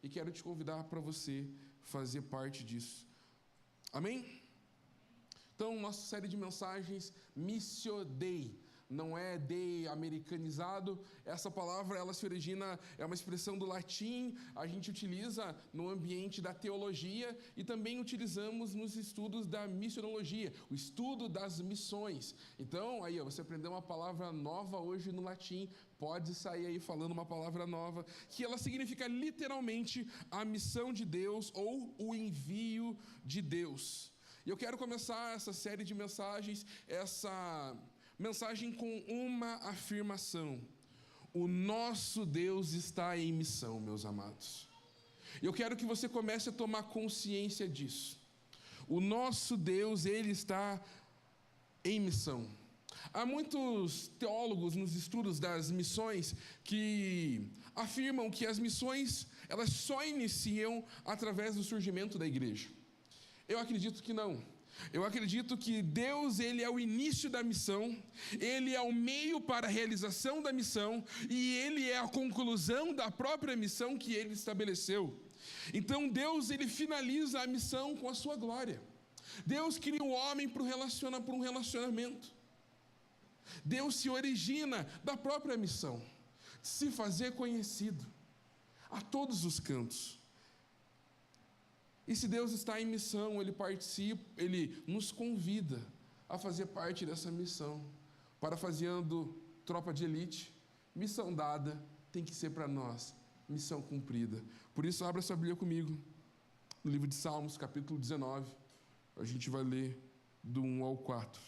e quero te convidar para você fazer parte disso. Amém? Então, nossa série de mensagens, Missio Dei, não é Dei americanizado. Essa palavra, ela se origina, é uma expressão do latim, a gente utiliza no ambiente da teologia e também utilizamos nos estudos da missionologia, o estudo das missões. Então, aí, você aprendeu uma palavra nova hoje no latim, pode sair aí falando uma palavra nova, que ela significa literalmente a missão de Deus ou o envio de Deus. E eu quero começar essa série de mensagens, essa mensagem com uma afirmação: o nosso Deus está em missão, meus amados. Eu quero que você comece a tomar consciência disso. O nosso Deus, Ele está em missão. Há muitos teólogos nos estudos das missões que afirmam que as missões, elas só iniciam através do surgimento da igreja. Eu acredito que não. Eu acredito que Deus, Ele é o início da missão, Ele é o meio para a realização da missão e Ele é a conclusão da própria missão que Ele estabeleceu. Então Deus, Ele finaliza a missão com a sua glória. Deus cria o homem por um relacionamento. Deus se origina da própria missão, de se fazer conhecido a todos os cantos. E se Deus está em missão, Ele participa, Ele nos convida a fazer parte dessa missão. Parafraseando Tropa de Elite, missão dada tem que ser para nós, missão cumprida. Por isso, abra sua Bíblia comigo, no livro de Salmos, capítulo 19. A gente vai ler do 1 ao 4.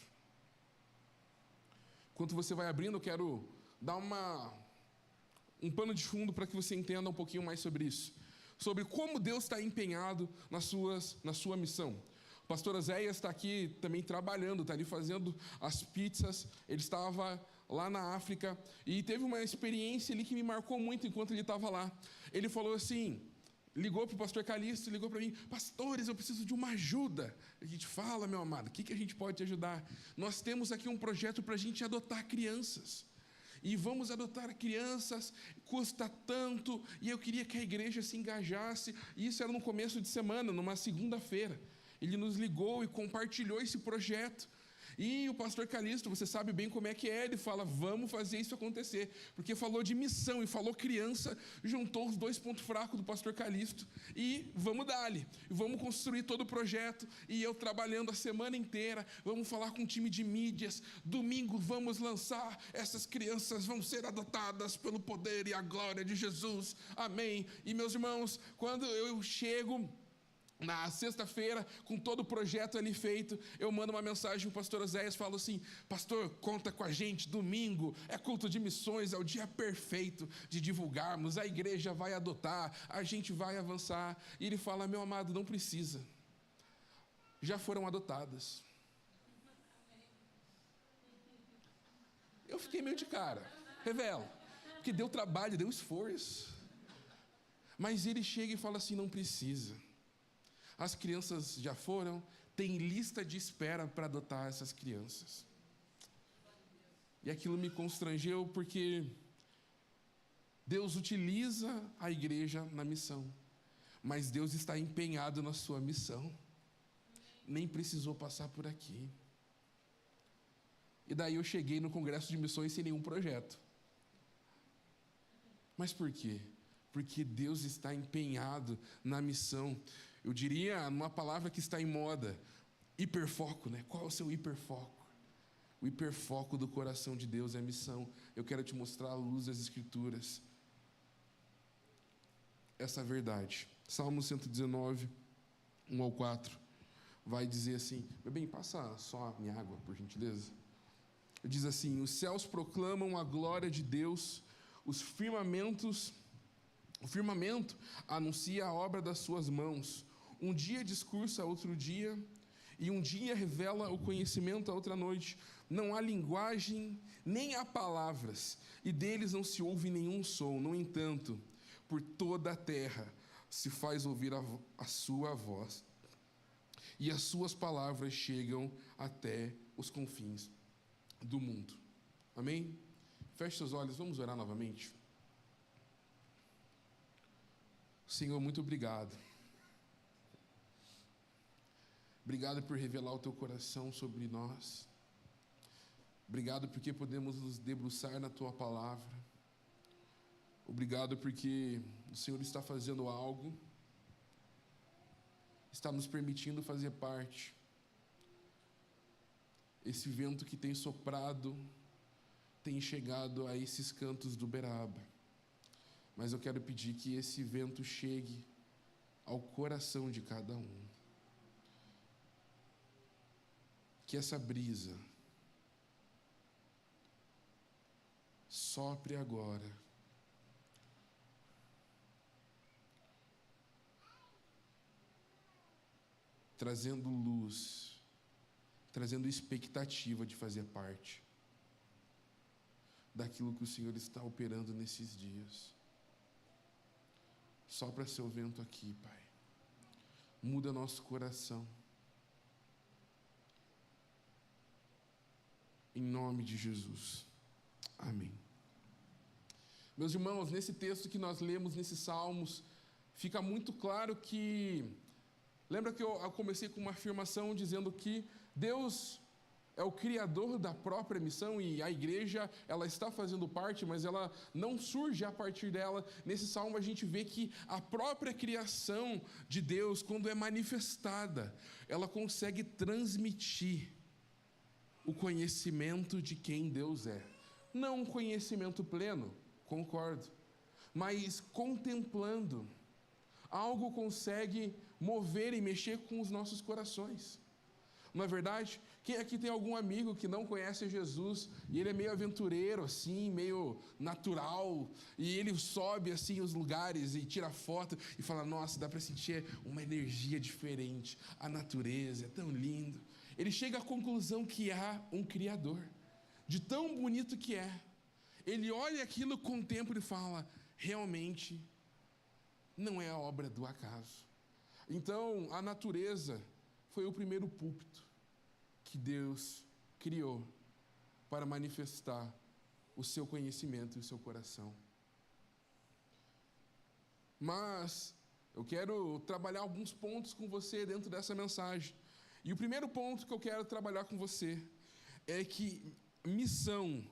Enquanto você vai abrindo, eu quero dar um pano de fundo para que você entenda um pouquinho mais sobre isso. Sobre como Deus está empenhado na sua missão. O pastor Oséias está aqui também trabalhando, está ali fazendo as pizzas. Ele estava lá na África e teve uma experiência ali que me marcou muito enquanto ele estava lá. Ele falou assim, ligou para o pastor Calixto, ligou para mim: pastores, eu preciso de uma ajuda. A gente fala: meu amado, o que a gente pode te ajudar? Nós temos aqui um projeto para a gente adotar crianças. E vamos adotar crianças, custa tanto, e eu queria que a igreja se engajasse. E isso era no começo de semana, numa segunda-feira. Ele nos ligou e compartilhou esse projeto. E o pastor Calixto, você sabe bem como é que é, ele fala: vamos fazer isso acontecer, porque falou de missão e falou criança, juntou os dois pontos fracos do pastor Calixto e vamos dar-lhe, vamos construir todo o projeto. E eu trabalhando a semana inteira, vamos falar com o time de mídias, domingo vamos lançar, essas crianças vão ser adotadas pelo poder e a glória de Jesus, amém. E meus irmãos, quando eu chego na sexta-feira, com todo o projeto ali feito, eu mando uma mensagem para o pastor Oséias, falo assim: pastor, conta com a gente, domingo é culto de missões, é o dia perfeito de divulgarmos, a igreja vai adotar, a gente vai avançar. E ele fala: meu amado, não precisa, já foram adotadas. Eu fiquei meio de cara, revela, porque deu trabalho, deu esforço. Mas ele chega e fala assim: não precisa. As crianças já foram, tem lista de espera para adotar essas crianças. E aquilo me constrangeu, porque Deus utiliza a igreja na missão, mas Deus está empenhado na sua missão. Nem precisou passar por aqui. E daí eu cheguei no congresso de missões sem nenhum projeto. Mas por quê? Porque Deus está empenhado na missão. Eu diria, uma palavra que está em moda: hiperfoco, né? Qual é o seu hiperfoco? O hiperfoco do coração de Deus é a missão. Eu quero te mostrar a luz das Escrituras essa verdade. Salmo 119, 1 ao 4, vai dizer assim: meu bem, passa só a minha água, por gentileza. Diz assim: os céus proclamam a glória de Deus, o firmamento anuncia a obra das suas mãos. Um dia discursa a outro dia, e um dia revela o conhecimento a outra noite. Não há linguagem, nem há palavras, e deles não se ouve nenhum som. No entanto, por toda a terra se faz ouvir a sua voz, e as suas palavras chegam até os confins do mundo. Amém? Feche seus olhos, vamos orar novamente. Senhor, muito obrigado. Obrigado por revelar o teu coração sobre nós. Obrigado porque podemos nos debruçar na tua palavra. Obrigado porque o Senhor está fazendo algo, está nos permitindo fazer parte. Esse vento que tem soprado tem chegado a esses cantos do Uberaba. Mas eu quero pedir que esse vento chegue ao coração de cada um. Que essa brisa sopre agora. Trazendo luz, trazendo expectativa de fazer parte daquilo que o Senhor está operando nesses dias. Sopra seu vento aqui, Pai. Muda nosso coração. Em nome de Jesus. Amém. Meus irmãos, nesse texto que nós lemos, nesses Salmos, fica muito claro que... Lembra que eu comecei com uma afirmação dizendo que Deus é o criador da própria missão e a igreja, ela está fazendo parte, mas ela não surge a partir dela. Nesse salmo a gente vê que a própria criação de Deus, quando é manifestada, ela consegue transmitir o conhecimento de quem Deus é. Não um conhecimento pleno, concordo, mas contemplando, algo consegue mover e mexer com os nossos corações. Não é verdade? Quem aqui tem algum amigo que não conhece Jesus e ele é meio aventureiro, assim, meio natural, e ele sobe assim os lugares e tira foto e fala, nossa, dá para sentir uma energia diferente, a natureza é tão lindo. Ele chega à conclusão que há um Criador, de tão bonito que é. Ele olha aquilo, contempla e fala, realmente não é a obra do acaso. Então, a natureza foi o primeiro púlpito que Deus criou para manifestar o seu conhecimento e o seu coração. Mas eu quero trabalhar alguns pontos com você dentro dessa mensagem. E o primeiro ponto que eu quero trabalhar com você é que missão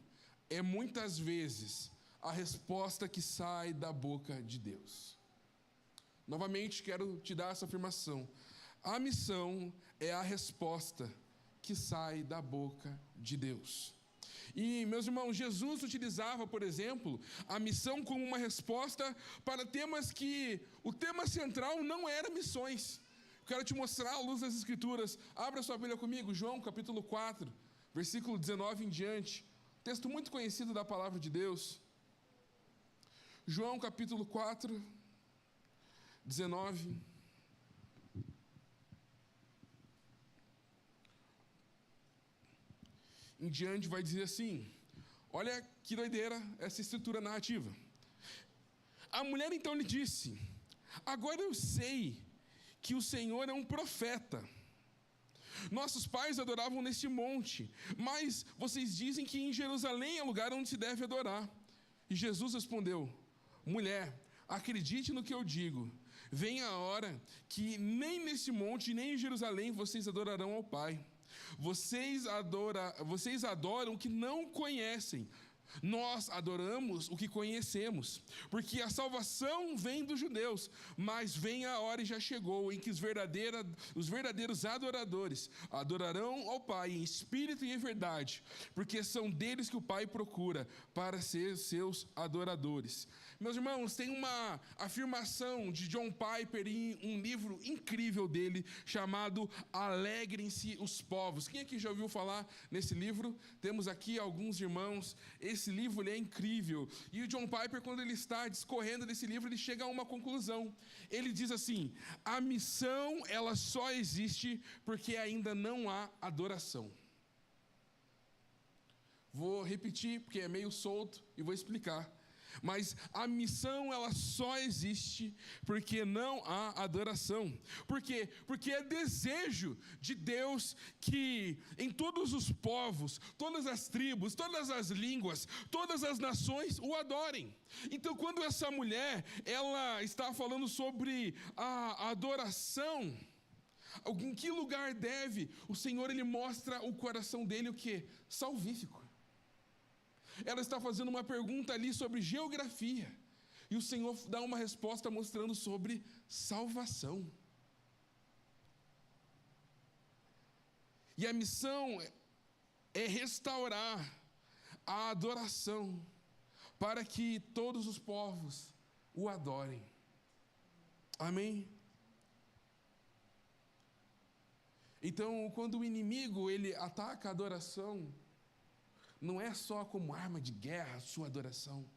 é muitas vezes a resposta que sai da boca de Deus. Novamente, quero te dar essa afirmação. A missão é a resposta que sai da boca de Deus. E, meus irmãos, Jesus utilizava, por exemplo, a missão como uma resposta para temas que o tema central não era missões. Quero te mostrar à luz das Escrituras. Abra sua Bíblia comigo, João capítulo 4, versículo 19 em diante. Texto muito conhecido da palavra de Deus. João capítulo 4, 19. Em diante vai dizer assim, olha que doideira essa estrutura narrativa. A mulher então lhe disse, agora eu sei que o Senhor é um profeta. Nossos pais adoravam neste monte, mas vocês dizem que em Jerusalém é o lugar onde se deve adorar. E Jesus respondeu, mulher, acredite no que eu digo. Vem a hora que nem nesse monte, nem em Jerusalém vocês adorarão ao Pai. Vocês adoram o que não conhecem. Nós adoramos o que conhecemos, porque a salvação vem dos judeus, mas vem a hora e já chegou em que os verdadeiros adoradores adorarão ao Pai em espírito e em verdade, porque são deles que o Pai procura para ser seus adoradores. Meus irmãos, tem uma afirmação de John Piper em um livro incrível dele, chamado Alegrem-se os Povos. Quem aqui já ouviu falar nesse livro? Temos aqui alguns irmãos. Esse livro ele é incrível. E o John Piper, quando ele está discorrendo desse livro, ele chega a uma conclusão. Ele diz assim, a missão ela só existe porque ainda não há adoração. Vou repetir, porque é meio solto, e vou explicar. Mas a missão, ela só existe porque não há adoração. Por quê? Porque é desejo de Deus que em todos os povos, todas as tribos, todas as línguas, todas as nações o adorem. Então, quando essa mulher, ela está falando sobre a adoração, em que lugar deve, o Senhor, Ele mostra o coração dele o quê? Salvífico. Ela está fazendo uma pergunta ali sobre geografia, e o Senhor dá uma resposta mostrando sobre salvação. E a missão é restaurar a adoração, para que todos os povos o adorem. Amém? Então, quando o inimigo, ele ataca a adoração, não é só como arma de guerra a sua adoração.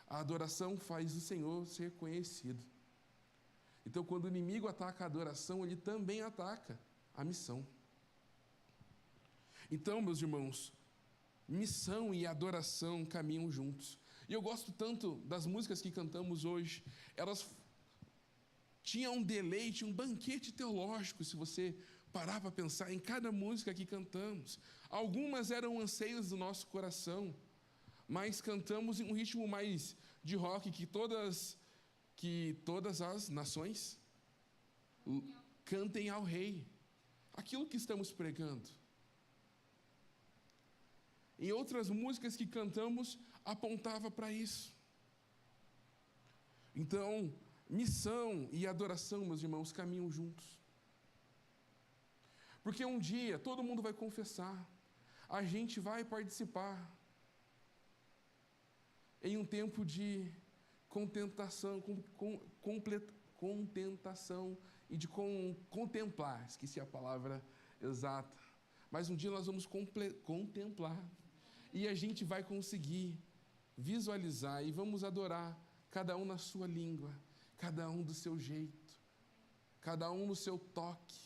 A adoração faz o Senhor ser conhecido. Então, quando o inimigo ataca a adoração, ele também ataca a missão. Então, meus irmãos, missão e adoração caminham juntos. E eu gosto tanto das músicas que cantamos hoje. Elas tinham um deleite, um banquete teológico, se você parar para pensar em cada música que cantamos. Algumas eram anseios do nosso coração, mas cantamos em um ritmo mais de rock, que todas as nações cantem ao Rei. Aquilo que estamos pregando. Em outras músicas que cantamos, apontava para isso. Então, missão e adoração, meus irmãos, caminham juntos. Porque um dia todo mundo vai confessar, a gente vai participar em um tempo de contentação, contentação e de contemplar, esqueci a palavra exata, mas um dia nós vamos contemplar, e a gente vai conseguir visualizar e vamos adorar, cada um na sua língua, cada um do seu jeito, cada um no seu toque.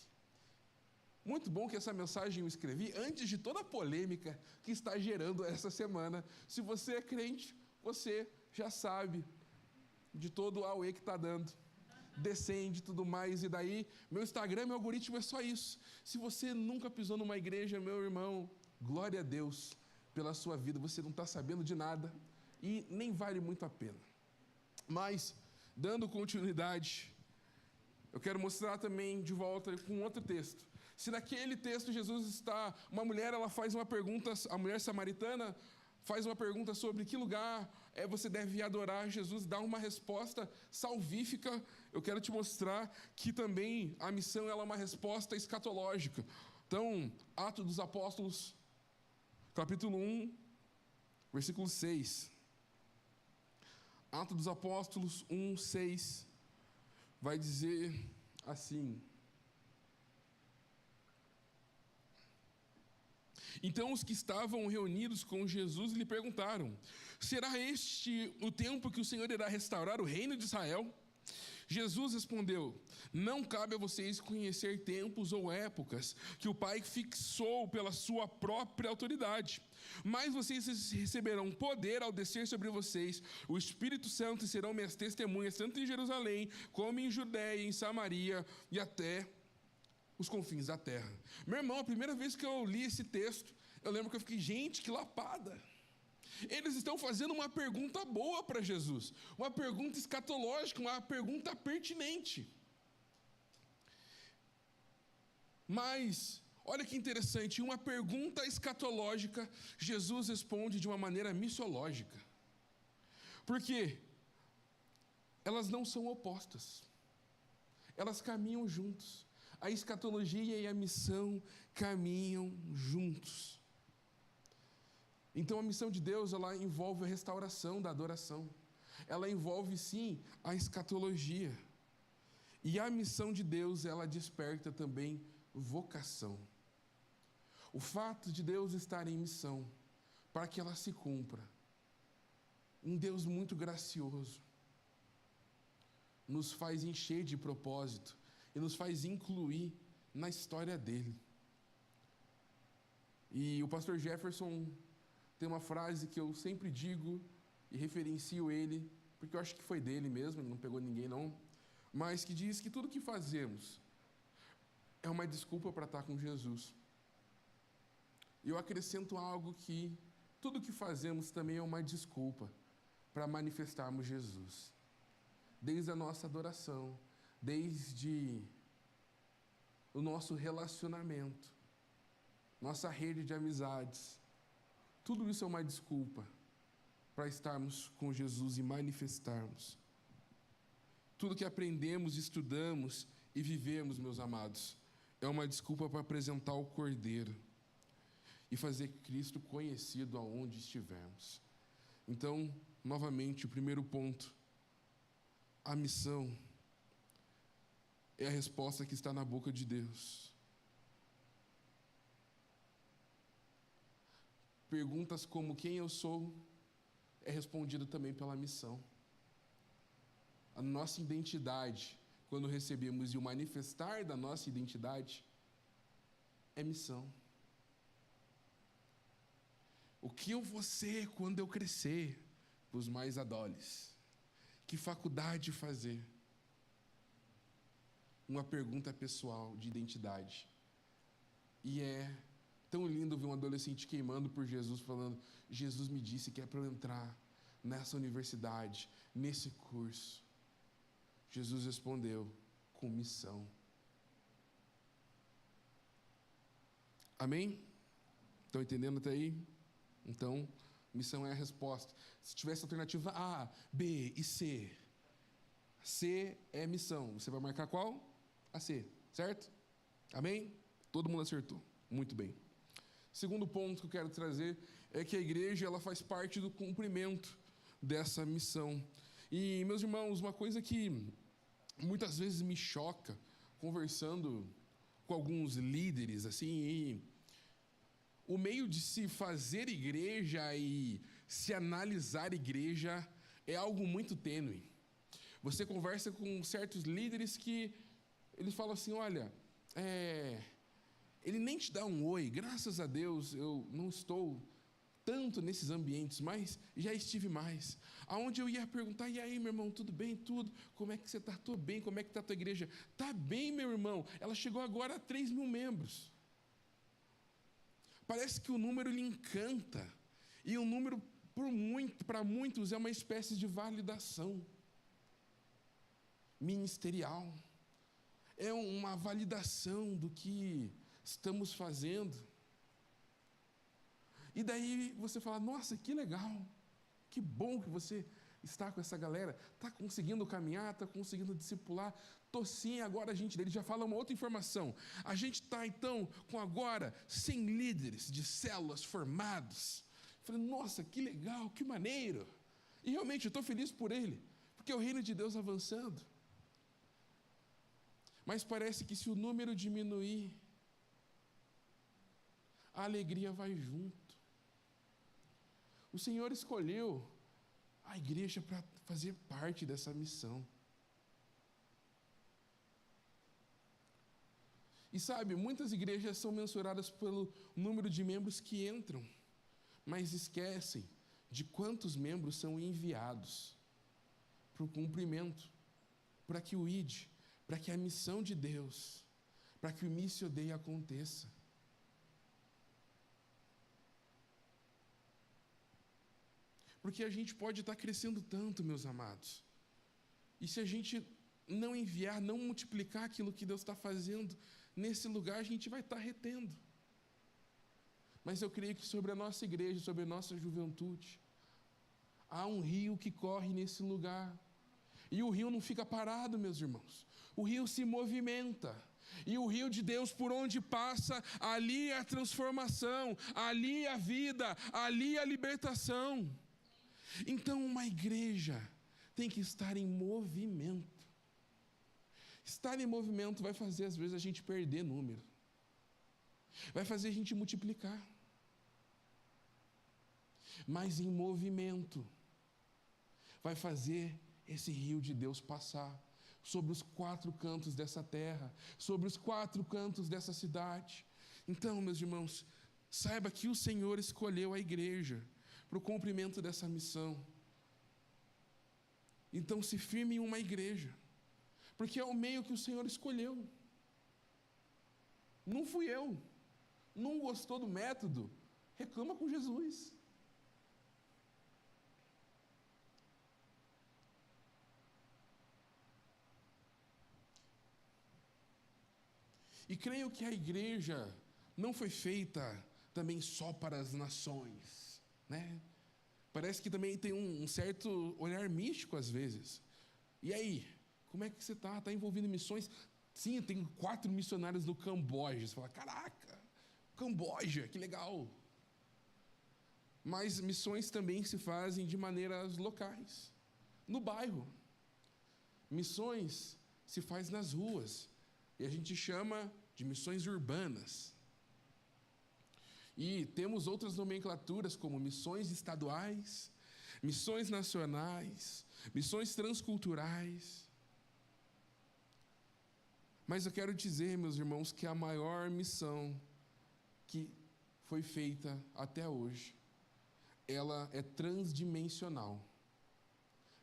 Muito bom que essa mensagem eu escrevi antes de toda a polêmica que está gerando essa semana. Se você é crente, você já sabe de todo o auê que está dando. Descende e tudo mais, e daí, meu Instagram, meu algoritmo é só isso. Se você nunca pisou numa igreja, meu irmão, glória a Deus pela sua vida, você não está sabendo de nada e nem vale muito a pena. Mas, dando continuidade, eu quero mostrar também de volta com outro texto. Se naquele texto Jesus está, uma mulher, ela faz uma pergunta, a mulher samaritana faz uma pergunta sobre que lugar você deve adorar, Jesus dá uma resposta salvífica. Eu quero te mostrar que também a missão ela é uma resposta escatológica. Então, Atos dos Apóstolos, capítulo 1, versículo 6. Atos dos Apóstolos 1, 6, vai dizer assim: então os que estavam reunidos com Jesus lhe perguntaram: será este o tempo que o Senhor irá restaurar o reino de Israel? Jesus respondeu: não cabe a vocês conhecer tempos ou épocas que o Pai fixou pela sua própria autoridade, mas vocês receberão poder ao descer sobre vocês o Espírito Santo e serão minhas testemunhas tanto em Jerusalém como em Judéia, em Samaria e até os confins da terra. Meu irmão, a primeira vez que eu li esse texto, eu lembro que eu fiquei, gente, que lapada. Eles estão fazendo uma pergunta boa para Jesus, uma pergunta escatológica, uma pergunta pertinente. Mas, olha que interessante, uma pergunta escatológica, Jesus responde de uma maneira missiológica. Por quê? Elas não são opostas, elas caminham juntos. A escatologia e a missão caminham juntos. Então a missão de Deus, ela envolve a restauração da adoração. Ela envolve sim a escatologia. E a missão de Deus, ela desperta também vocação. O fato de Deus estar em missão, para que ela se cumpra, um Deus muito gracioso, nos faz encher de propósito e nos faz incluir na história dele. E o pastor Jefferson tem uma frase que eu sempre digo e referencio ele, porque eu acho que foi dele mesmo, ele não pegou ninguém não, mas que diz que tudo que fazemos é uma desculpa para estar com Jesus. E eu acrescento algo que tudo que fazemos também é uma desculpa para manifestarmos Jesus. Desde a nossa adoração, desde o nosso relacionamento, nossa rede de amizades, tudo isso é uma desculpa para estarmos com Jesus e manifestarmos. Tudo que aprendemos, estudamos e vivemos, meus amados, é uma desculpa para apresentar o Cordeiro e fazer Cristo conhecido aonde estivermos. Então, novamente, o primeiro ponto, a missão é a resposta que está na boca de Deus. Perguntas como quem eu sou é respondido também pela missão. A nossa identidade, quando recebemos e o manifestar da nossa identidade, é missão. O que eu vou ser quando eu crescer? Os mais adoles. Que faculdade fazer? Uma pergunta pessoal de identidade. E é tão lindo ver um adolescente queimando por Jesus, falando: Jesus me disse que é para eu entrar nessa universidade, nesse curso. Jesus respondeu: com missão. Amém? Estão entendendo até aí? Então, missão é a resposta. Se tivesse alternativa A, B e C, C é missão. Você vai marcar qual? A C, certo? Amém? Todo mundo acertou. Muito bem. Segundo ponto que eu quero trazer é que a igreja ela faz parte do cumprimento dessa missão. E, meus irmãos, uma coisa que muitas vezes me choca, conversando com alguns líderes, assim, e o meio de se fazer igreja e se analisar igreja é algo muito tênue. Você conversa com certos líderes que eles falam assim: olha, ele nem te dá um oi, graças a Deus eu não estou tanto nesses ambientes, mas já estive mais. Aonde eu ia perguntar: e aí, meu irmão, tudo bem? Tudo? Como é que você está? Estou bem. Como é que está a tua igreja? Está bem, meu irmão. Ela chegou agora a 3.000 membros. Parece que o número lhe encanta. E o número, para muitos, é uma espécie de validação ministerial. É uma validação do que estamos fazendo. E daí você fala: nossa, que legal, que bom que você está com essa galera, está conseguindo caminhar, está conseguindo discipular. Estou sim, agora ele já fala uma outra informação. A gente está então com agora 100 líderes de células formados. Eu falei: nossa, que legal, que maneiro. E realmente eu estou feliz por ele, porque é o reino de Deus avançando. Mas parece que se o número diminuir, a alegria vai junto. O Senhor escolheu a igreja para fazer parte dessa missão. E sabe, muitas igrejas são mensuradas pelo número de membros que entram, mas esquecem de quantos membros são enviados para o cumprimento, para que o ID, para que a missão de Deus, para que o Missio Dei aconteça. Porque a gente pode estar crescendo tanto, meus amados, e se a gente não enviar, não multiplicar aquilo que Deus está fazendo nesse lugar, a gente vai estar retendo. Mas eu creio que sobre a nossa igreja, sobre a nossa juventude, há um rio que corre nesse lugar. E o rio não fica parado, meus irmãos. O rio se movimenta. E o rio de Deus, por onde passa, ali é a transformação, ali é a vida, ali é a libertação. Então, uma igreja tem que estar em movimento. Estar em movimento vai fazer, às vezes, a gente perder número. Vai fazer a gente multiplicar. Mas em movimento vai fazer esse rio de Deus passar sobre os 4 cantos dessa terra, sobre os 4 cantos dessa cidade. Então, meus irmãos, saiba que o Senhor escolheu a igreja para o cumprimento dessa missão. Então se firme em uma igreja, porque é o meio que o Senhor escolheu. Não fui eu. Não gostou do método? Reclama com Jesus. E creio que a igreja não foi feita também só para as nações, né? Parece que também tem um certo olhar místico às vezes. E aí, como é que você está? Está envolvido em missões? Sim, tem 4 missionários no Camboja. Você fala, caraca, Camboja, que legal. Mas missões também se fazem de maneiras locais, no bairro. Missões se faz nas ruas, e a gente chama de missões urbanas. E temos outras nomenclaturas como missões estaduais, missões nacionais, missões transculturais. Mas eu quero dizer, meus irmãos, que a maior missão que foi feita até hoje, ela é transdimensional.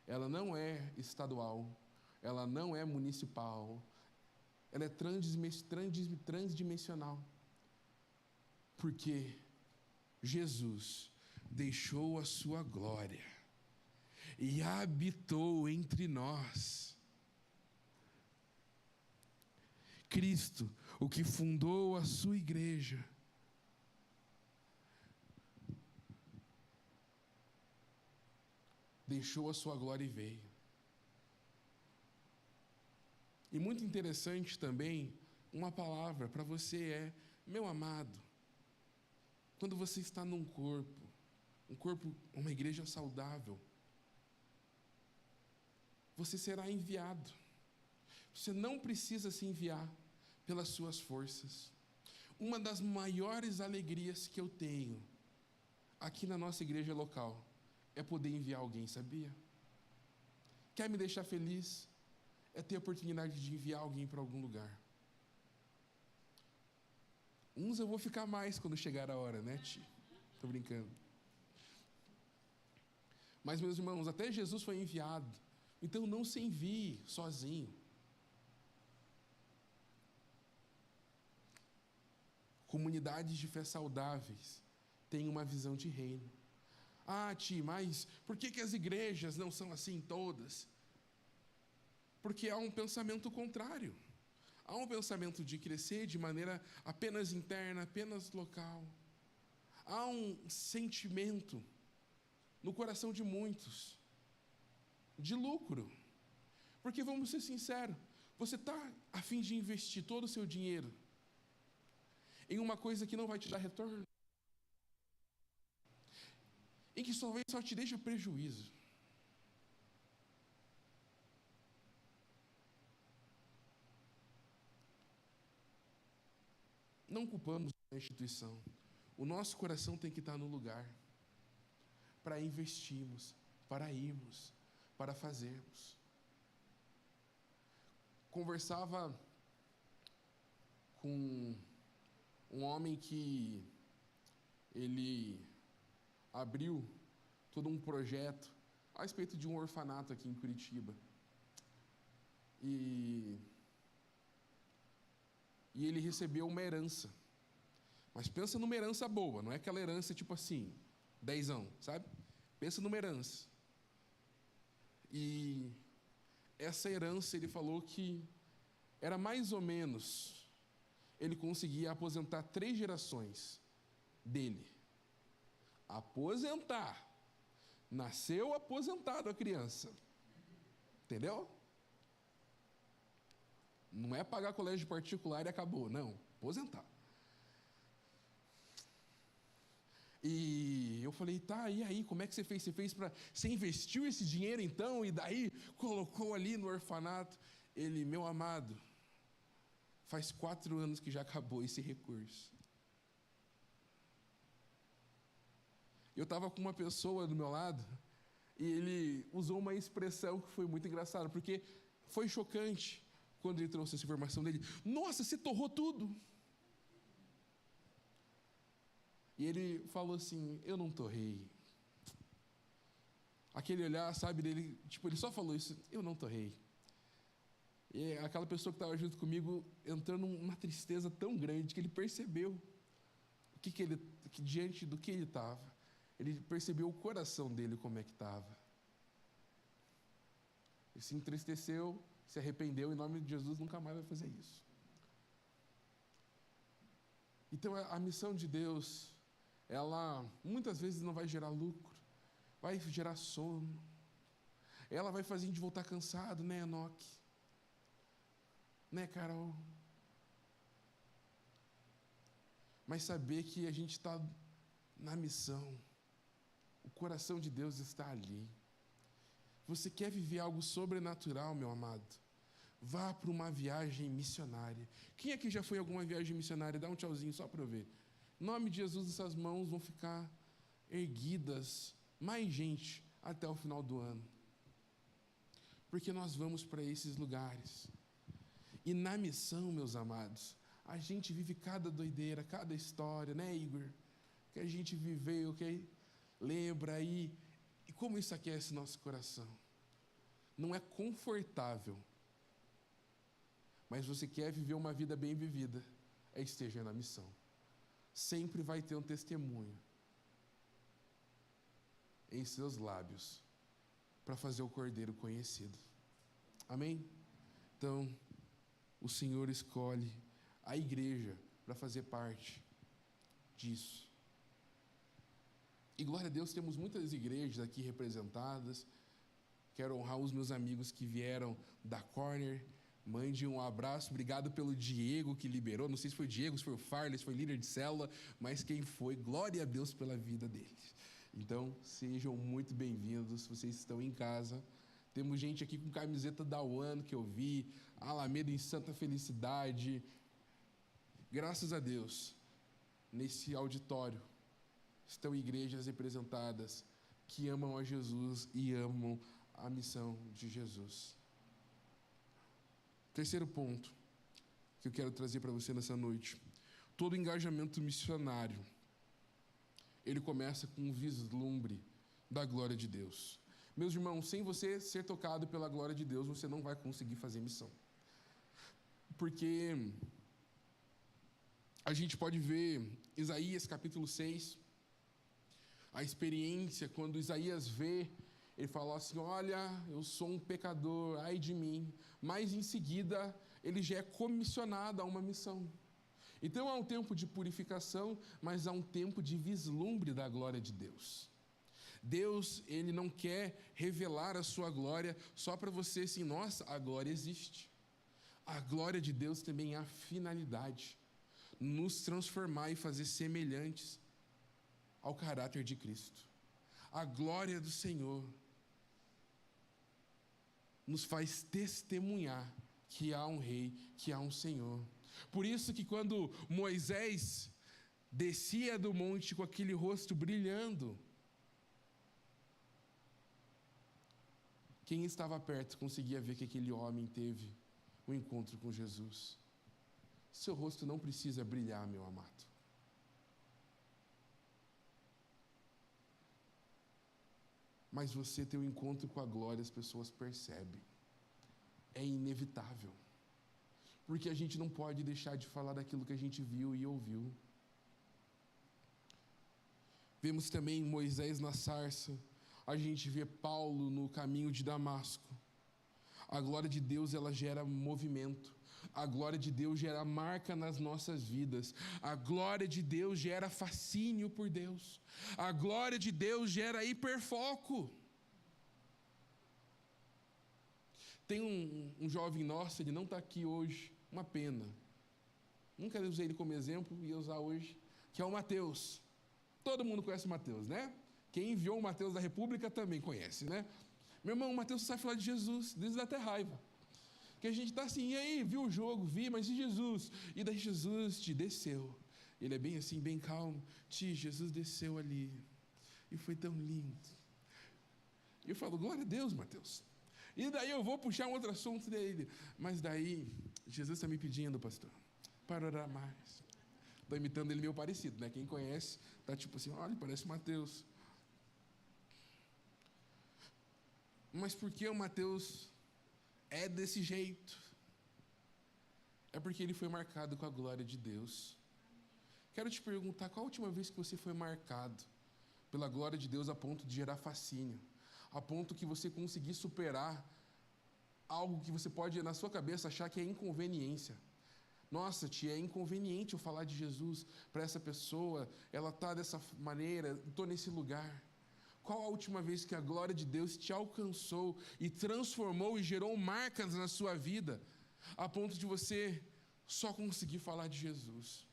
Ela não é estadual, ela não é municipal, ela é transdimensional. Porque Jesus deixou a sua glória e habitou entre nós. Cristo, o que fundou a sua igreja, deixou a sua glória e veio. E muito interessante também, uma palavra para você é, meu amado, quando você está num corpo, uma igreja saudável, você será enviado. Você não precisa se enviar pelas suas forças. Uma das maiores alegrias que eu tenho aqui na nossa igreja local é poder enviar alguém, sabia? Quer me deixar feliz? É ter a oportunidade de enviar alguém para algum lugar. Uns eu vou ficar mais quando chegar a hora, né, Ti? Tô brincando. Mas, meus irmãos, até Jesus foi enviado. Então não se envie sozinho. Comunidades de fé saudáveis têm uma visão de reino. Ah, Ti, mas por que as igrejas não são assim todas? Porque há um pensamento contrário. Há um pensamento de crescer de maneira apenas interna, apenas local. Há um sentimento no coração de muitos de lucro. Porque vamos ser sinceros, você está a fim de investir todo o seu dinheiro em uma coisa que não vai te dar retorno? Em que talvez só te deixa prejuízo? Não culpamos a instituição. O nosso coração tem que estar no lugar para investirmos, para irmos, para fazermos. Conversava com um homem que ele abriu todo um projeto a respeito de um orfanato aqui em Curitiba. E ele recebeu uma herança. Mas pensa numa herança boa, não é aquela herança tipo assim, 10, sabe? Pensa numa herança. E essa herança, ele falou que era mais ou menos, ele conseguia aposentar 3 gerações dele. Aposentar. Nasceu aposentado a criança. Entendeu? Não é pagar colégio particular e acabou, não. Aposentar. E eu falei, tá, e aí, como é que você fez? Você investiu esse dinheiro então, e daí colocou ali no orfanato? Ele, meu amado, faz 4 anos que já acabou esse recurso. Eu estava com uma pessoa do meu lado, e ele usou uma expressão que foi muito engraçada, porque foi chocante quando ele trouxe essa informação dele. Nossa, você torrou tudo! E ele falou assim, eu não torrei. aquele olhar, sabe, dele, tipo, ele só falou isso, eu não torrei. E aquela pessoa que estava junto comigo entrando numa tristeza tão grande que ele percebeu que diante do que ele estava, ele percebeu o coração dele como é que estava. Ele se entristeceu, se arrependeu, em nome de Jesus nunca mais vai fazer isso. Então a missão de Deus, ela muitas vezes não vai gerar lucro, vai gerar sono. Ela vai fazer a gente voltar cansado, né, Enoque? Né, Carol? Mas saber que a gente está na missão, o coração de Deus está ali. Você quer viver algo sobrenatural, meu amado? Vá para uma viagem missionária. Quem aqui já foi em alguma viagem missionária? Dá um tchauzinho só para eu ver. Em nome de Jesus, essas mãos vão ficar erguidas, mais gente, até o final do ano. Porque nós vamos para esses lugares. E na missão, meus amados, a gente vive cada doideira, cada história, né, Igor? Que a gente viveu, que lembra aí. E como isso aquece nosso coração. Não é confortável. Mas você quer viver uma vida bem vivida, esteja na missão. Sempre vai ter um testemunho em seus lábios para fazer o Cordeiro conhecido. Amém? Então, o Senhor escolhe a igreja para fazer parte disso. E glória a Deus, temos muitas igrejas aqui representadas. Quero honrar os meus amigos que vieram da Corner. Mande um abraço, obrigado pelo Diego que liberou, não sei se foi o Diego, se foi o Farley, se foi líder de célula, mas quem foi, glória a Deus pela vida deles. Então, sejam muito bem-vindos, vocês estão em casa. Temos gente aqui com camiseta da UAN que eu vi, Alameda em Santa Felicidade. Graças a Deus, nesse auditório, estão igrejas representadas que amam a Jesus e amam a missão de Jesus. Terceiro ponto que eu quero trazer para você nessa noite. Todo engajamento missionário, ele começa com um vislumbre da glória de Deus. Meus irmãos, sem você ser tocado pela glória de Deus, você não vai conseguir fazer missão. Porque a gente pode ver Isaías capítulo 6, a experiência quando Isaías vê, ele fala assim, olha, eu sou um pecador, ai de mim. Mas em seguida, ele já é comissionado a uma missão. Então há um tempo de purificação, mas há um tempo de vislumbre da glória de Deus. Deus, ele não quer revelar a sua glória só para você assim, nossa, a glória existe. A glória de Deus também é a finalidade, nos transformar e fazer semelhantes ao caráter de Cristo. A glória do Senhor nos faz testemunhar que há um rei, que há um Senhor. Por isso que quando Moisés descia do monte com aquele rosto brilhando, quem estava perto conseguia ver que aquele homem teve um encontro com Jesus. Seu rosto não precisa brilhar, meu amado. Mas você ter um encontro com a glória, as pessoas percebem. É inevitável. Porque a gente não pode deixar de falar daquilo que a gente viu e ouviu. Vemos também Moisés na sarça. A gente vê Paulo no caminho de Damasco. A glória de Deus, ela gera movimento. A glória de Deus gera marca nas nossas vidas. A glória de Deus gera fascínio por Deus. A glória de Deus gera hiperfoco. Tem um jovem nosso, ele não está aqui hoje, uma pena. Nunca usei ele como exemplo, ia usar hoje, que é o Mateus. Todo mundo conhece o Mateus, né? Quem enviou o Mateus da República também conhece, né? Meu irmão, o Mateus sabe falar de Jesus, desde dá até raiva. Que a gente está assim, e aí, viu o jogo? Vi, mas e Jesus? E daí Jesus te desceu. Ele é bem assim, bem calmo. Jesus desceu ali. E foi tão lindo. E eu falo, glória a Deus, Mateus. E daí eu vou puxar um outro assunto dele. Mas daí, Jesus está me pedindo, pastor, para orar mais. Estou imitando ele meio parecido, né? Quem conhece, está tipo assim, olha, parece Mateus. Mas por que o Mateus é desse jeito? É porque ele foi marcado com a glória de Deus. Quero te perguntar, qual a última vez que você foi marcado pela glória de Deus a ponto de gerar fascínio? A ponto que você conseguir superar algo que você pode, na sua cabeça, achar que é inconveniência. Nossa, tia, é inconveniente eu falar de Jesus para essa pessoa, ela está dessa maneira, estou nesse lugar. Qual a última vez que a glória de Deus te alcançou e transformou e gerou marcas na sua vida, a ponto de você só conseguir falar de Jesus?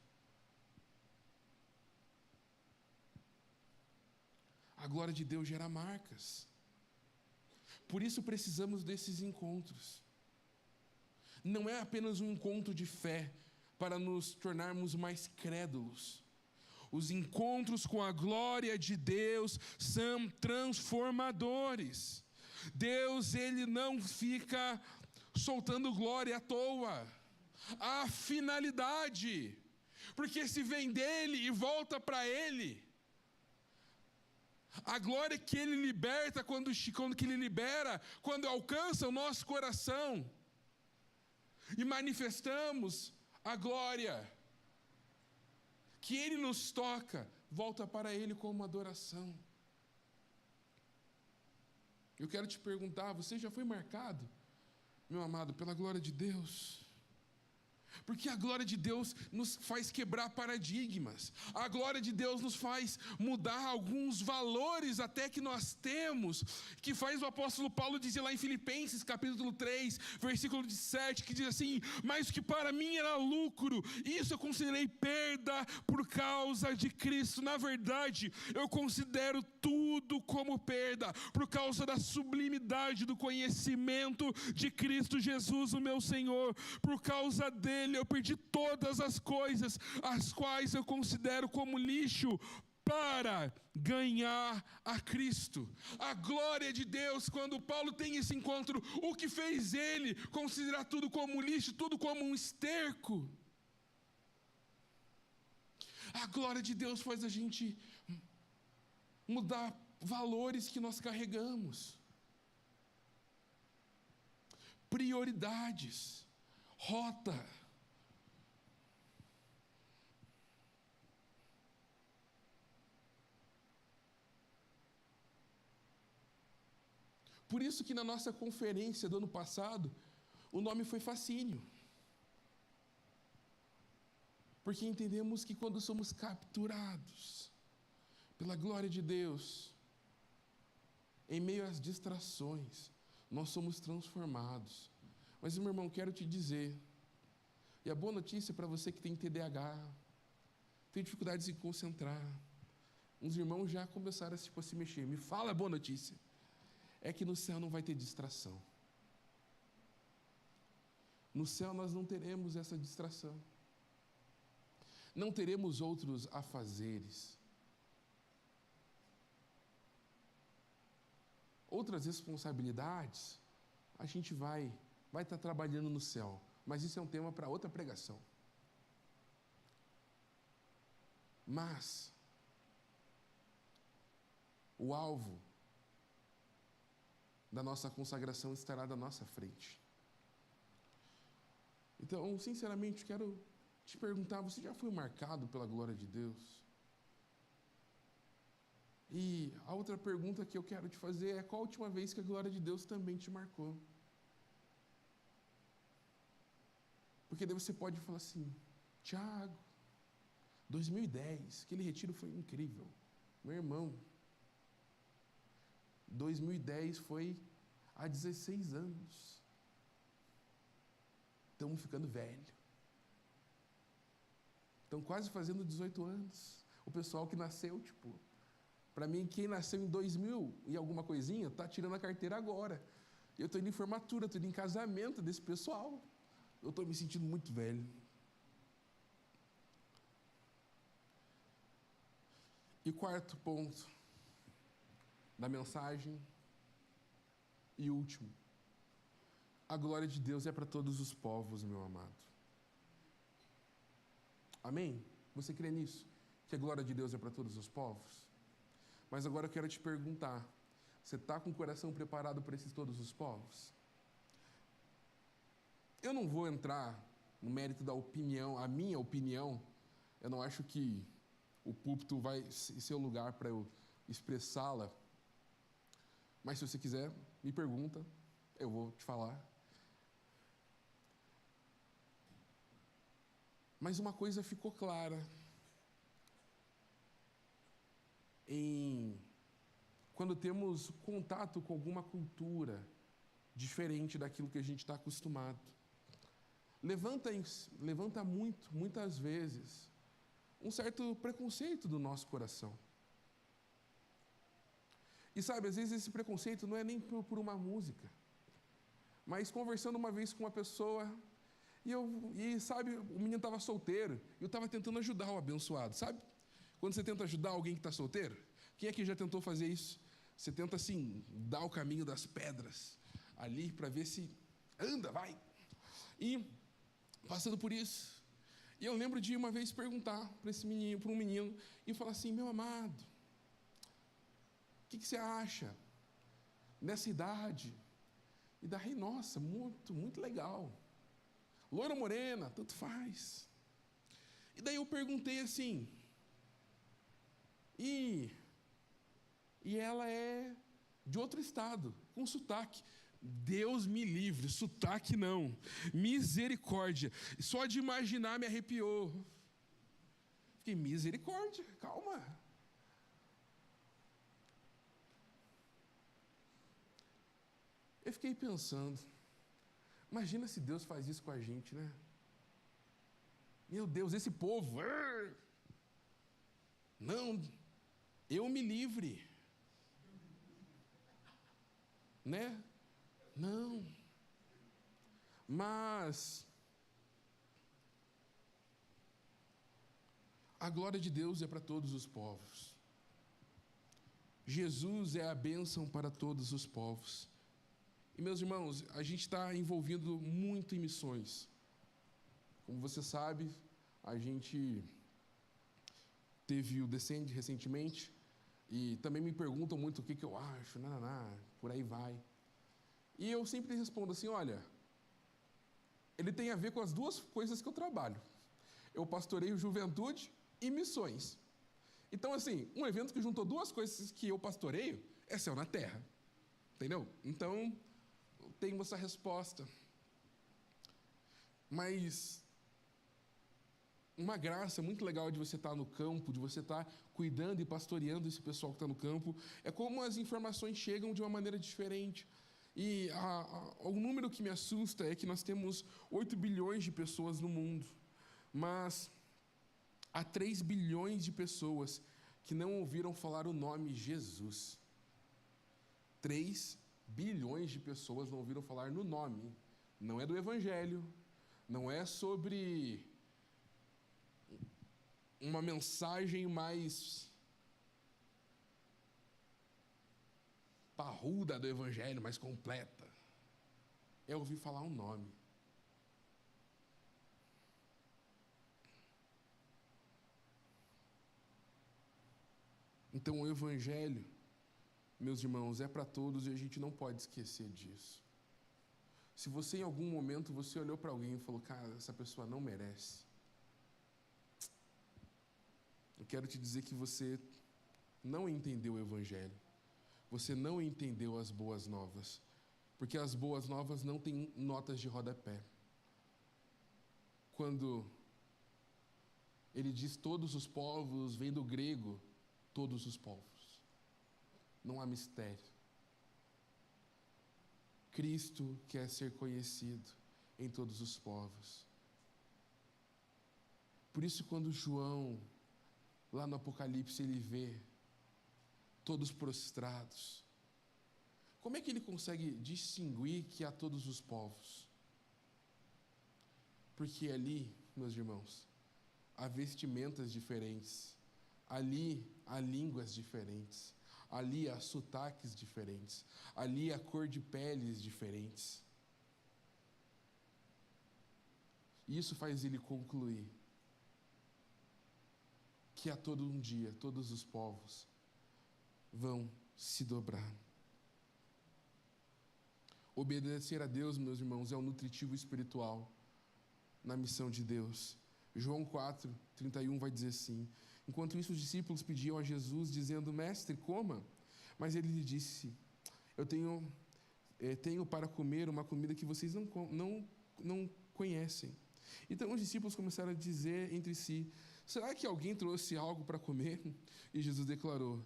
A glória de Deus gera marcas. Por isso precisamos desses encontros. Não é apenas um encontro de fé para nos tornarmos mais crédulos. Os encontros com a glória de Deus são transformadores. Deus, Ele não fica soltando glória à toa. Há finalidade. Porque se vem dEle e volta para Ele, a glória que Ele liberta, quando que Ele libera, quando alcança o nosso coração, e manifestamos a glória que Ele nos toca, volta para Ele como adoração. Eu quero te perguntar, você já foi marcado, meu amado, pela glória de Deus? Porque a glória de Deus nos faz quebrar paradigmas. A glória de Deus nos faz mudar alguns valores até que nós temos, que faz o apóstolo Paulo dizer lá em Filipenses, capítulo 3, versículo 7, que diz assim: mas o que para mim era lucro, isso eu considerei perda por causa de Cristo. Na verdade, eu considero tudo como perda, por causa da sublimidade do conhecimento de Cristo Jesus, o meu Senhor. Por causa dele eu perdi todas as coisas, as quais eu considero como lixo, para ganhar a Cristo. A glória de Deus, quando Paulo tem esse encontro, o que fez ele considerar tudo como lixo, tudo como um esterco? A glória de Deus faz a gente mudar valores que nós carregamos, prioridades, rota. Por isso que na nossa conferência do ano passado, o nome foi Fascínio. Porque entendemos que quando somos capturados pela glória de Deus, em meio às distrações, nós somos transformados. Mas, meu irmão, quero te dizer, e a boa notícia para você que tem TDAH, tem dificuldade de se concentrar, uns irmãos já começaram a se mexer. Me fala a boa notícia. É que no céu não vai ter distração. No céu nós não teremos essa distração. Não teremos outros afazeres. Outras responsabilidades, a gente vai estar trabalhando no céu. Mas isso é um tema para outra pregação. Mas o alvo da nossa consagração estará da nossa frente. Então, sinceramente, quero te perguntar, você já foi marcado pela glória de Deus? E a outra pergunta que eu quero te fazer é: qual a última vez que a glória de Deus também te marcou? Porque daí você pode falar assim: Tiago, 2010, aquele retiro foi incrível. Meu irmão, 2010 foi há 16 anos. Estamos ficando velho. Estão quase fazendo 18 anos. O pessoal que nasceu, para mim, quem nasceu em 2000 e alguma coisinha, está tirando a carteira agora. Eu estou indo em formatura, estou indo em casamento desse pessoal. Eu estou me sentindo muito velho. E quarto ponto da mensagem, e último: a glória de Deus é para todos os povos, meu amado. Amém? Você crê nisso? Que a glória de Deus é para todos os povos? Mas agora eu quero te perguntar: Você está com o coração preparado para esses todos os povos? Eu não vou entrar no mérito da opinião, a minha opinião. Eu não acho que o púlpito vai ser o lugar para eu expressá-la. Mas se você quiser, me pergunta, eu vou te falar. Mas uma coisa ficou clara. Quando temos contato com alguma cultura diferente daquilo que a gente está acostumado. Levanta muitas vezes, um certo preconceito do nosso coração. E sabe, às vezes esse preconceito não é nem por uma música, mas conversando uma vez com uma pessoa, e sabe, o menino estava solteiro, e eu estava tentando ajudar o abençoado, sabe? Quando você tenta ajudar alguém que está solteiro, quem aqui já tentou fazer isso? Você tenta, assim, dar o caminho das pedras ali para ver se anda, vai. E passando por isso, e eu lembro de uma vez perguntar para um menino, e falar assim: meu amado, o que você acha nessa idade? E daí, nossa, muito legal. Loira ou morena, tanto faz. E daí eu perguntei assim, e ela é de outro estado, com sotaque. Deus me livre, sotaque não. Misericórdia. Só de imaginar me arrepiou. Fiquei, misericórdia, calma. Eu fiquei pensando, imagina se Deus faz isso com a gente, né? Meu Deus, esse povo, não, eu me livre, né? Não, mas a glória de Deus é para todos os povos. Jesus é a bênção para todos os povos. E, meus irmãos, a gente está envolvido muito em missões. Como você sabe, a gente teve o Descende recentemente, e também me perguntam muito o que eu acho, por aí vai. E eu sempre respondo assim, olha, ele tem a ver com as duas coisas que eu trabalho. Eu pastoreio juventude e missões. Então, assim, um evento que juntou duas coisas que eu pastoreio é céu na terra. Entendeu? Então, eu tenho essa resposta. Mas uma graça muito legal de você estar no campo, de você estar cuidando e pastoreando esse pessoal que está no campo, é como as informações chegam de uma maneira diferente. E o número que me assusta é que nós temos 8 bilhões de pessoas no mundo, mas há 3 bilhões de pessoas que não ouviram falar o nome Jesus. 3 bilhões de pessoas não ouviram falar no nome. Não é do Evangelho, não é sobre uma mensagem mais parruda do Evangelho, mais completa. É ouvir falar um nome. Então o Evangelho, meus irmãos, é para todos e a gente não pode esquecer disso. Se você em algum momento você olhou para alguém e falou, cara, essa pessoa não merece, eu quero te dizer que você não entendeu o Evangelho. Você não entendeu as boas novas. Porque as boas novas não têm notas de rodapé. Quando ele diz todos os povos, vem do grego, todos os povos. Não há mistério. Cristo quer ser conhecido em todos os povos. Por isso, quando João, lá no Apocalipse, ele vê todos prostrados, como é que ele consegue distinguir que há todos os povos? Porque ali, meus irmãos, há vestimentas diferentes, ali há línguas diferentes, ali há sotaques diferentes, ali há cor de peles diferentes. E isso faz ele concluir que a todo um dia, todos os povos vão se dobrar. Obedecer a Deus, meus irmãos, é um nutritivo espiritual na missão de Deus. João 4:31 vai dizer assim: enquanto isso, os discípulos pediam a Jesus, dizendo: Mestre, coma. Mas ele lhe disse: eu tenho para comer uma comida que vocês não conhecem. Então os discípulos começaram a dizer entre si: será que alguém trouxe algo para comer? E Jesus declarou: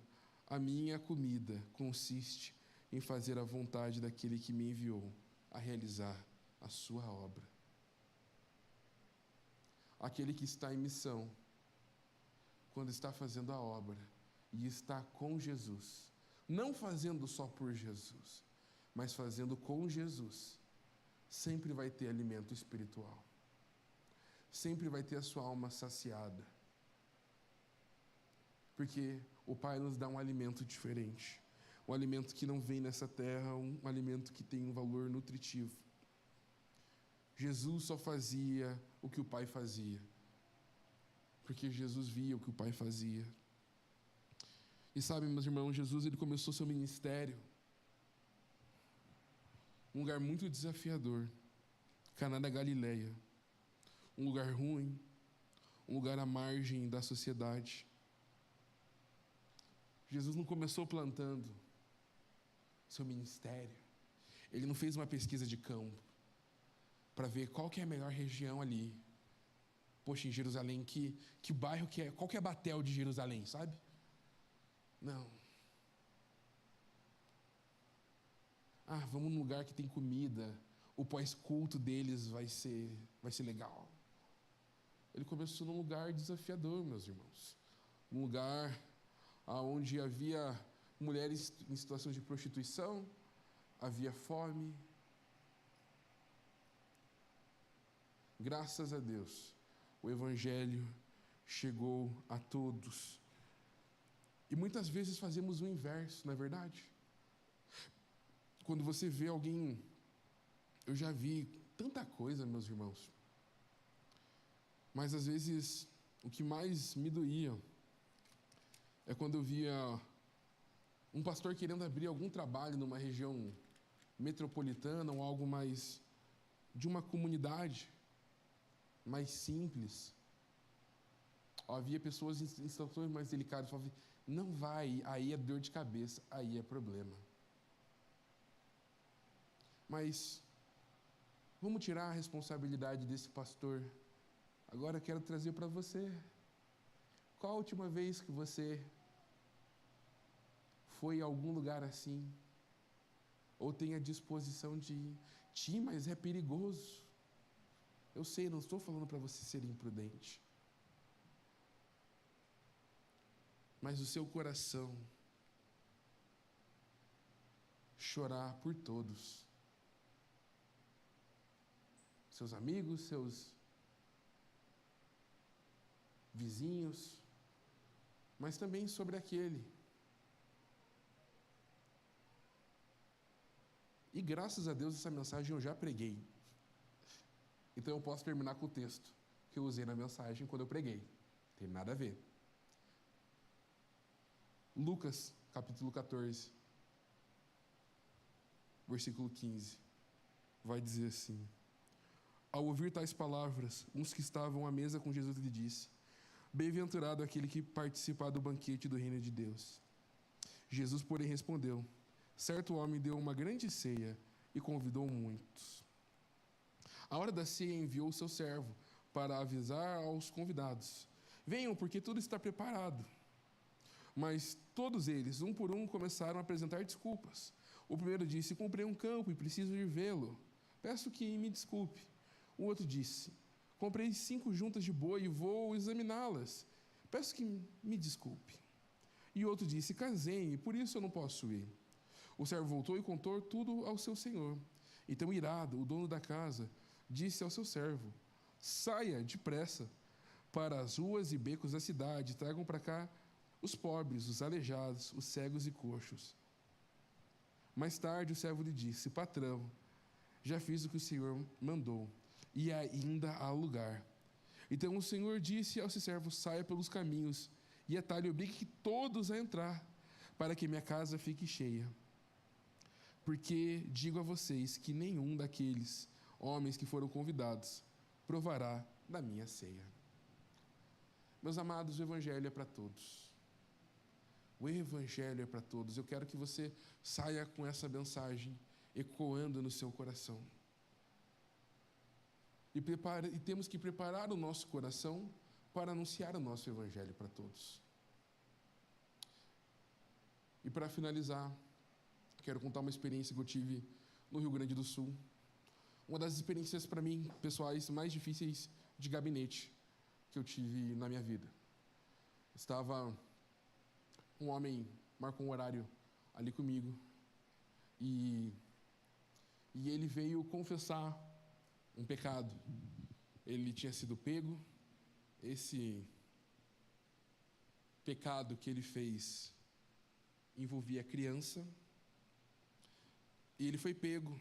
a minha comida consiste em fazer a vontade daquele que me enviou a realizar a sua obra. Aquele que está em missão, quando está fazendo a obra e está com Jesus, não fazendo só por Jesus, mas fazendo com Jesus, sempre vai ter alimento espiritual. Sempre vai ter a sua alma saciada. Porque o Pai nos dá um alimento diferente. Um alimento que não vem nessa terra, um alimento que tem um valor nutritivo. Jesus só fazia o que o Pai fazia. Porque Jesus via o que o Pai fazia. E sabe, meus irmãos, Jesus ele começou seu ministério um lugar muito desafiador, Caná da Galileia, um lugar ruim, um lugar à margem da sociedade. Jesus não começou plantando seu ministério, ele não fez uma pesquisa de campo para ver qual que é a melhor região ali. Poxa, em Jerusalém, que bairro que é, qual que é a Batel de Jerusalém, sabe? Não. Vamos num lugar que tem comida, o pós-culto deles vai ser legal. Ele começou num lugar desafiador, meus irmãos. Um lugar onde havia mulheres em situação de prostituição, havia fome. Graças a Deus, o Evangelho chegou a todos. E muitas vezes fazemos o inverso, não é verdade? Quando você vê alguém, eu já vi tanta coisa, meus irmãos, mas às vezes o que mais me doía é quando eu via um pastor querendo abrir algum trabalho numa região metropolitana ou algo mais de uma comunidade mais simples. Havia pessoas em situações mais delicadas, falavam: não vai, aí é dor de cabeça, aí é problema. Mas vamos tirar a responsabilidade desse pastor. Agora eu quero trazer para você. Qual a última vez que você foi a algum lugar assim? Ou tem a disposição de ir? Mas é perigoso. Eu sei, não estou falando para você ser imprudente. Mas o seu coração chorar por todos. Seus amigos, seus vizinhos, mas também sobre aquele. E graças a Deus essa mensagem eu já preguei. Então eu posso terminar com o texto que eu usei na mensagem quando eu preguei. Não tem nada a ver. Lucas, capítulo 14, versículo 15, vai dizer assim: ao ouvir tais palavras, uns que estavam à mesa com Jesus lhe disse: bem-aventurado aquele que participar do banquete do reino de Deus. Jesus, porém, respondeu: certo homem deu uma grande ceia e convidou muitos. À hora da ceia enviou seu servo para avisar aos convidados: venham, porque tudo está preparado. Mas todos eles, um por um, começaram a apresentar desculpas. O primeiro disse: comprei um campo e preciso ir vê-lo. Peço que me desculpe. O outro disse: comprei 5 juntas de boi e vou examiná-las. Peço que me desculpe. E o outro disse: casei-me, por isso eu não posso ir. O servo voltou e contou tudo ao seu senhor. Então, irado, o dono da casa disse ao seu servo: saia depressa para as ruas e becos da cidade, tragam para cá os pobres, os aleijados, os cegos e coxos. Mais tarde o servo lhe disse: patrão, já fiz o que o senhor mandou, e ainda há lugar. Então o senhor disse ao seu servo: saia pelos caminhos e atalhe e obrigue todos a entrar, para que minha casa fique cheia. porque digo a vocês que nenhum daqueles homens que foram convidados provará da minha ceia. Meus amados, o Evangelho é para todos. O Evangelho é para todos. Eu quero que você saia com essa mensagem ecoando no seu coração. E temos que preparar o nosso coração para anunciar o nosso Evangelho para todos. E para finalizar, quero contar uma experiência que eu tive no Rio Grande do Sul. Uma das experiências, para mim, pessoais, mais difíceis de gabinete que eu tive na minha vida. Estava um homem, marcou um horário ali comigo, e ele veio confessar um pecado. Ele tinha sido pego, esse pecado que ele fez envolvia criança, e ele foi pego,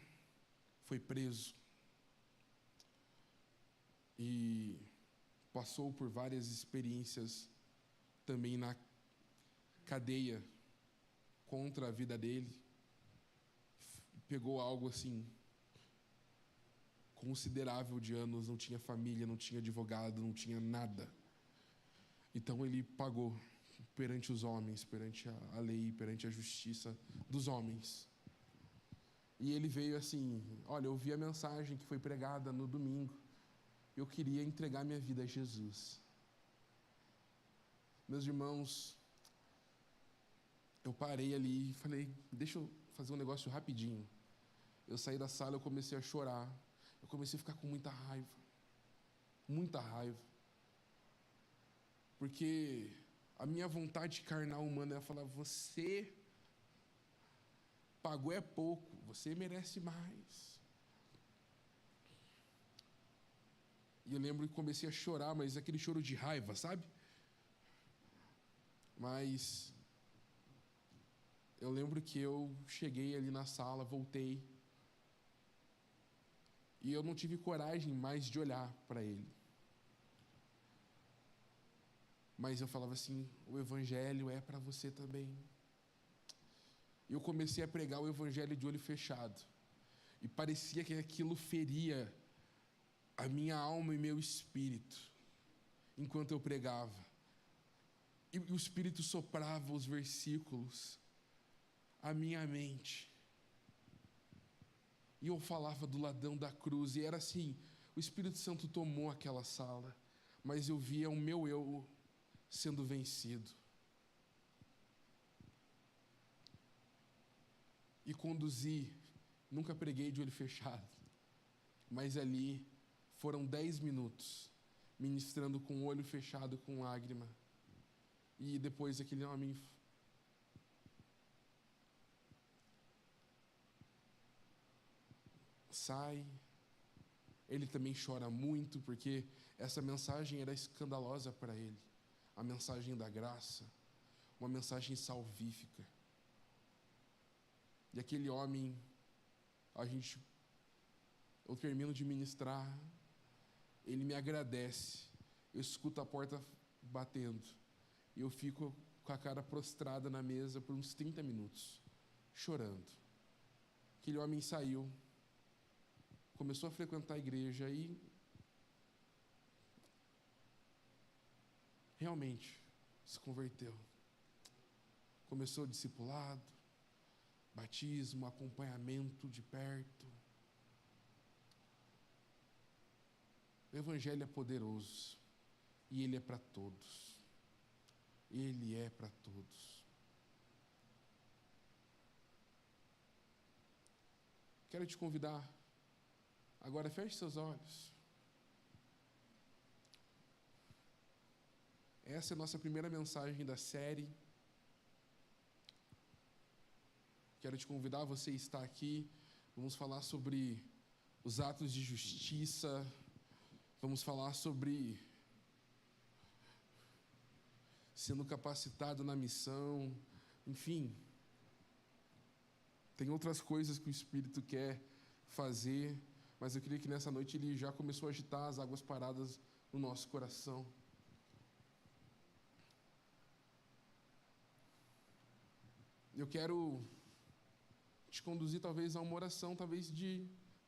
foi preso, e passou por várias experiências também na cadeia contra a vida dele. Pegou algo assim considerável de anos, não tinha família, não tinha advogado, não tinha nada. Então ele pagou perante os homens, perante a lei, perante a justiça dos homens. E ele veio assim: olha, eu vi a mensagem que foi pregada no domingo, eu queria entregar minha vida a Jesus. Meus irmãos, eu parei ali e falei: deixa eu fazer um negócio rapidinho. Eu saí da sala, eu comecei a chorar, eu comecei a ficar com muita raiva, porque a minha vontade carnal humana ia falar: você pagou é pouco, você merece mais. E eu lembro que comecei a chorar, mas aquele choro de raiva, sabe? Mas eu lembro que eu cheguei ali na sala, voltei, e eu não tive coragem mais de olhar para ele. Mas eu falava assim: o Evangelho é para você também. E eu comecei a pregar o Evangelho de olho fechado. E parecia que aquilo feria a minha alma e meu espírito, enquanto eu pregava. E o Espírito soprava os versículos à minha mente. E eu falava do ladrão da cruz, e era assim: o Espírito Santo tomou aquela sala, mas eu via o meu eu sendo vencido. E conduzi, nunca preguei de olho fechado, mas ali foram 10 minutos, ministrando com o olho fechado, com lágrima. E depois aquele homem sai, ele também chora muito, porque essa mensagem era escandalosa para ele, a mensagem da graça, uma mensagem salvífica. E aquele homem, eu termino de ministrar, ele me agradece, eu escuto a porta batendo, e eu fico com a cara prostrada na mesa por uns 30 minutos, chorando. Aquele homem saiu, começou a frequentar a igreja e realmente se converteu. Começou o discipulado, batismo, acompanhamento de perto. O Evangelho é poderoso e ele é para todos. Ele é para todos. Quero te convidar, agora feche seus olhos. Essa é a nossa primeira mensagem da série. Quero te convidar, você está aqui, vamos falar sobre os atos de justiça, vamos falar sobre sendo capacitado na missão, enfim. Tem outras coisas que o Espírito quer fazer, mas eu queria que nessa noite ele já começou a agitar as águas paradas no nosso coração. Eu quero te conduzir talvez a uma oração, talvez de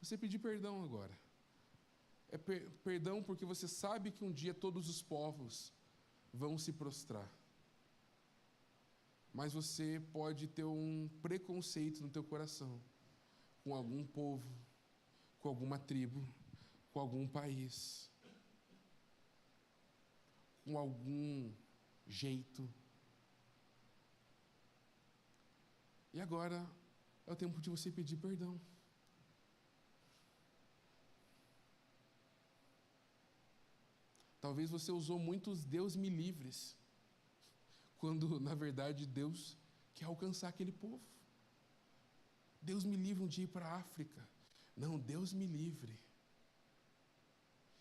você pedir perdão agora. É perdão porque você sabe que um dia todos os povos vão se prostrar. Mas você pode ter um preconceito no teu coração com algum povo, com alguma tribo, com algum país, com algum jeito. E agora é o tempo de você pedir perdão. Talvez você usou muitos Deus me livres, quando na verdade Deus quer alcançar aquele povo. Deus me livre um dia ir para a África. Não, Deus me livre.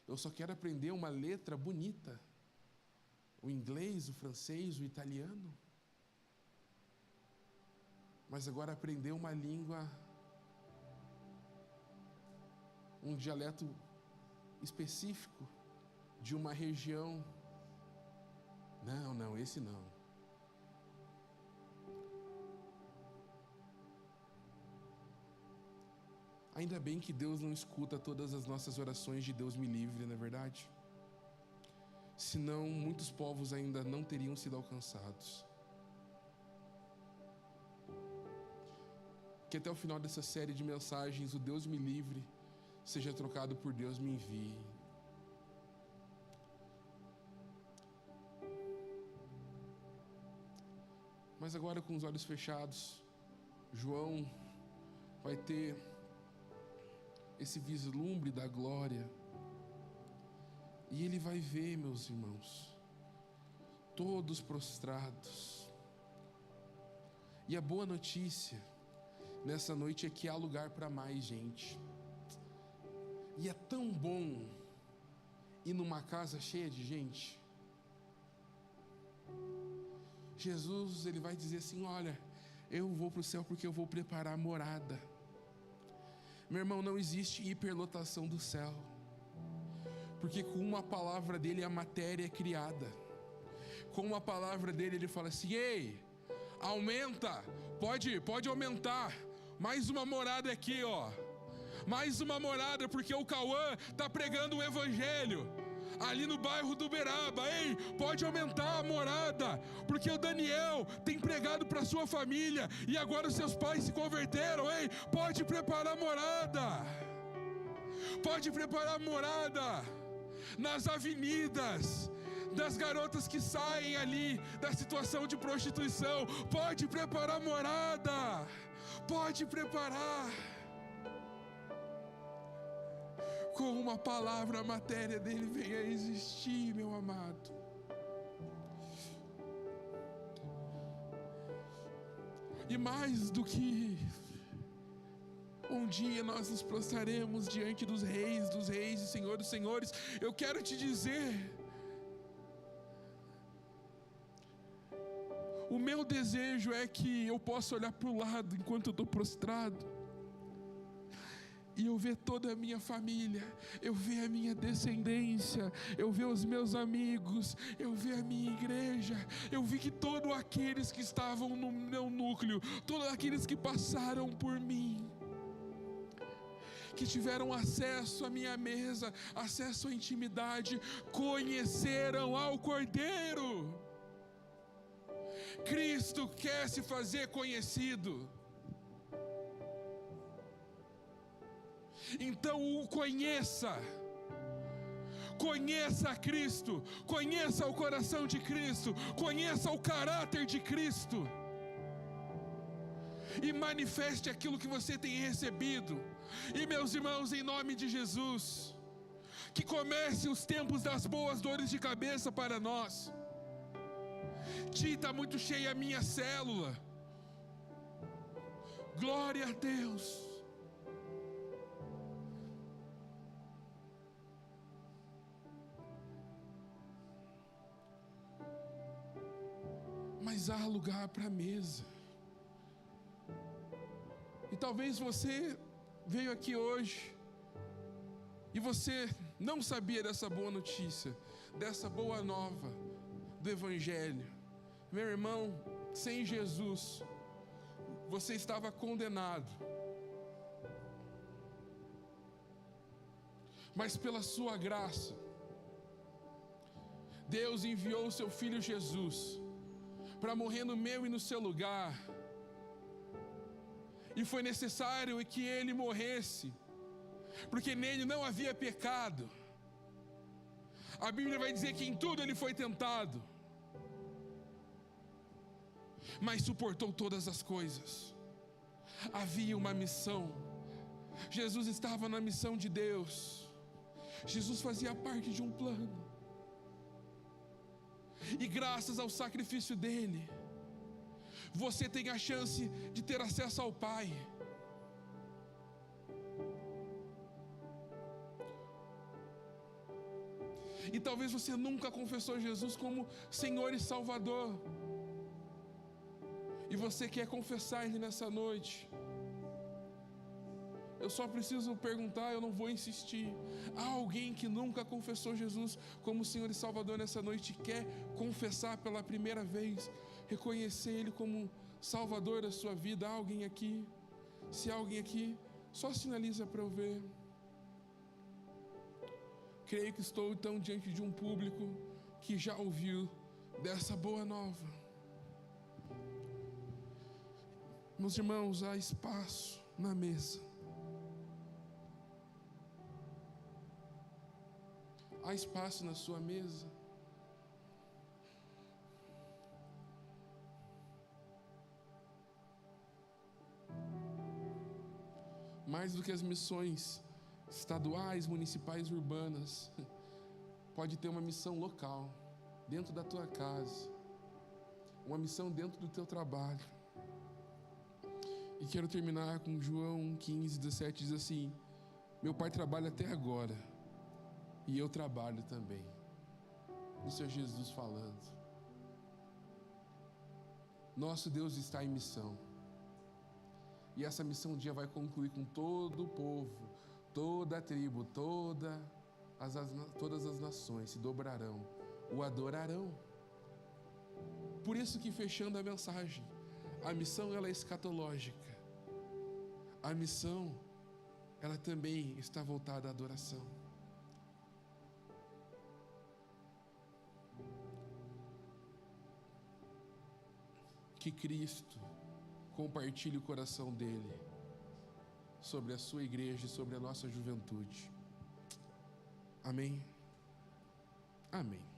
Eu só quero aprender uma letra bonita. O inglês, o francês, o italiano. Mas agora aprender uma língua, um dialeto específico de uma região. Não, esse não. Ainda bem que Deus não escuta todas as nossas orações de Deus me livre, não é verdade? Senão muitos povos ainda não teriam sido alcançados. Que até o final dessa série de mensagens, o Deus me livre seja trocado por Deus me envie. Mas agora, com os olhos fechados, João vai ter esse vislumbre da glória. E ele vai ver, meus irmãos, todos prostrados. E a boa notícia nessa noite é que há lugar para mais gente. E é tão bom ir numa casa cheia de gente. Jesus, ele vai dizer assim: olha, eu vou para o céu porque eu vou preparar morada. Meu irmão, não existe hiperlotação do céu, porque com uma palavra dele a matéria é criada. Com uma palavra dele ele fala assim: ei, aumenta, pode aumentar, mais uma morada aqui, ó. Mais uma morada, porque o Cauã está pregando o evangelho ali no bairro do Uberaba. Ei, pode aumentar a morada, porque o Daniel tem pregado para sua família e agora os seus pais se converteram. Ei, pode preparar morada. Pode preparar morada nas avenidas, das garotas que saem ali da situação de prostituição. Pode preparar morada. Pode preparar. Com uma palavra a matéria dele venha a existir, meu amado. E mais do que um dia nós nos prostraremos diante dos reis e Senhor dos senhores, eu quero te dizer, o meu desejo é que eu possa olhar para o lado enquanto eu estou prostrado e eu ver toda a minha família, eu ver a minha descendência, eu ver os meus amigos, eu ver a minha igreja, eu vi que todos aqueles que estavam no meu núcleo, todos aqueles que passaram por mim, que tiveram acesso à minha mesa, acesso à intimidade, conheceram ao Cordeiro. Cristo quer se fazer conhecido. Então o conheça a Cristo, conheça o coração de Cristo, conheça o caráter de Cristo e manifeste aquilo que você tem recebido. E meus irmãos, em nome de Jesus, que comece os tempos das boas dores de cabeça para nós. Ti está muito cheia a minha célula. Glória a Deus. Mas há lugar para a mesa. E talvez você veio aqui hoje e você não sabia dessa boa notícia, dessa boa nova do Evangelho. Meu irmão, sem Jesus, você estava condenado. Mas pela sua graça, Deus enviou o seu Filho Jesus para morrer no meu e no seu lugar. E foi necessário que Ele morresse, porque nele não havia pecado. A Bíblia vai dizer que em tudo Ele foi tentado, mas suportou todas as coisas. Havia uma missão. Jesus estava na missão de Deus. Jesus fazia parte de um plano. E graças ao sacrifício dele, você tem a chance de ter acesso ao Pai. E talvez você nunca confessou Jesus como Senhor e Salvador. E você quer confessar Ele nessa noite. Eu só preciso perguntar, eu não vou insistir. Há alguém que nunca confessou Jesus como Senhor e Salvador nessa noite e quer confessar pela primeira vez, reconhecer Ele como Salvador da sua vida? Há alguém aqui? Se há alguém aqui, só sinaliza para eu ver. Creio que estou então diante de um público que já ouviu dessa boa nova. Meus irmãos, há espaço na mesa. Há espaço na sua mesa. Mais do que as missões estaduais, municipais, urbanas, pode ter uma missão local, dentro da tua casa, uma missão dentro do teu trabalho. E quero terminar com João 15:17, diz assim: meu pai trabalha até agora, e eu trabalho também. Isso é Jesus falando. Nosso Deus está em missão. E essa missão um dia vai concluir com todo o povo, toda a tribo, todas as nações se dobrarão, o adorarão. Por isso que, fechando a mensagem, a missão ela é escatológica. A missão, ela também está voltada à adoração. Que Cristo compartilhe o coração dele sobre a sua igreja e sobre a nossa juventude. Amém? Amém.